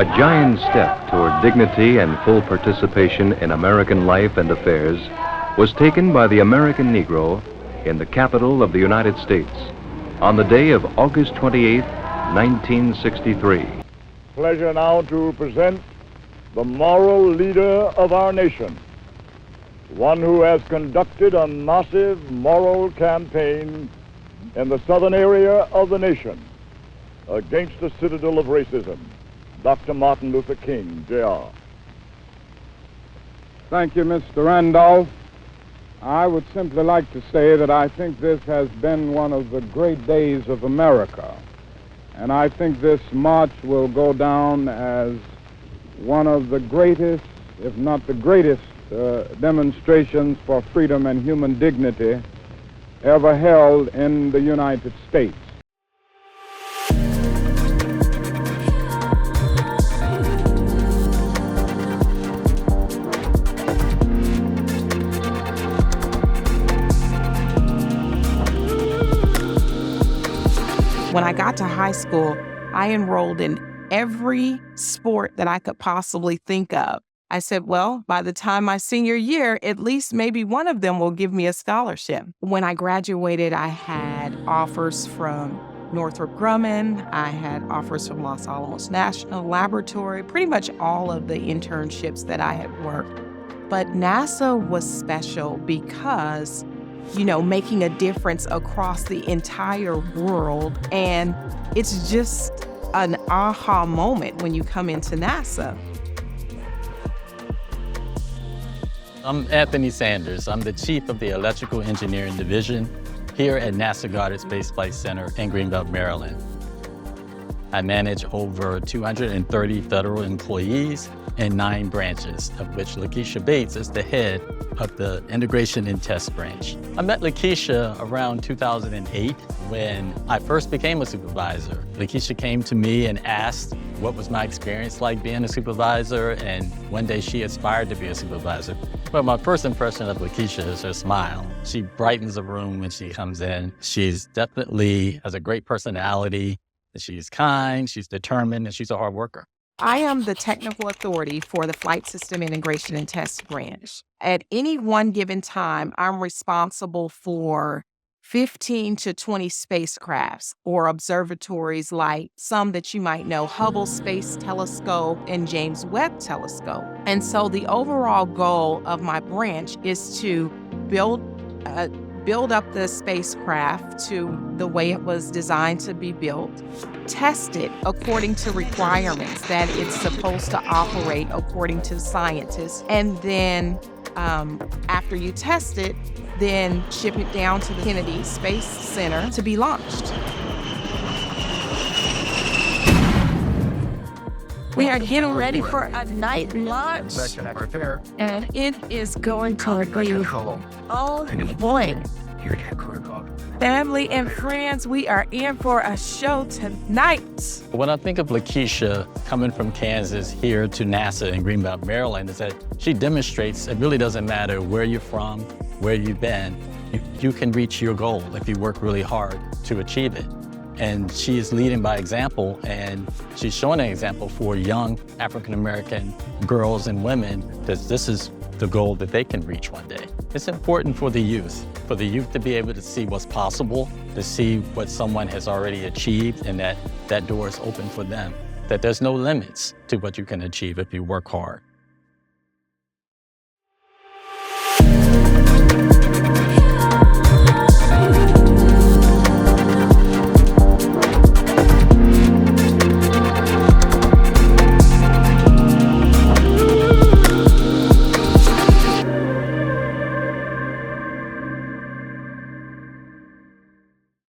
A giant step toward dignity and full participation in American life and affairs was taken by the American Negro in the capital of the United States on the day of August 28, 1963. Pleasure now to present the moral leader of our nation, one who has conducted a massive moral campaign in the southern area of the nation against the citadel of racism, Dr. Martin Luther King, Jr. Thank you, Mr. Randolph. I would simply like to say that I think this has been one of the great days of America. And I think this march will go down as one of the greatest, if not the greatest, demonstrations for freedom and human dignity ever held in the United States. When I got to high school, I enrolled in every sport that I could possibly think of. I said, well, by the time my senior year, at least maybe one of them will give me a scholarship. When I graduated, I had offers from Northrop Grumman. I had offers from Los Alamos National Laboratory, pretty much all of the internships that I had worked. But NASA was special because making a difference across the entire world. And it's just an aha moment when you come into NASA. I'm Anthony Sanders. I'm the chief of the Electrical Engineering Division here at NASA Goddard Space Flight Center in Greenbelt, Maryland. I manage over 230 federal employees in 9 branches, of which Lakisha Bates is the head of the Integration and Test branch. I met Lakisha around 2008 when I first became a supervisor. Lakisha came to me and asked what was my experience like being a supervisor, and one day she aspired to be a supervisor. But my first impression of Lakisha is her smile. She brightens a room when she comes in. She's definitely has a great personality. She's kind, she's determined, and she's a hard worker. I am the technical authority for the Flight System Integration and Test branch. At any one given time, I'm responsible for 15 to 20 spacecrafts or observatories like some that you might know, Hubble Space Telescope and James Webb Telescope. And so the overall goal of my branch is to build up the spacecraft to the way it was designed to be built, test it according to requirements that it's supposed to operate according to scientists, and then after you test it, then ship it down to the Kennedy Space Center to be launched. We are getting ready for a night launch, and it is going to be, oh boy. Family and friends, we are in for a show tonight. When I think of Lakisha coming from Kansas here to NASA in Greenbelt, Maryland, is that she demonstrates it really doesn't matter where you're from, where you've been, you can reach your goal if you work really hard to achieve it. And she is leading by example, and she's showing an example for young African-American girls and women that this is the goal that they can reach one day. It's important for the youth to be able to see what's possible, to see what someone has already achieved, and that door is open for them, that there's no limits to what you can achieve if you work hard.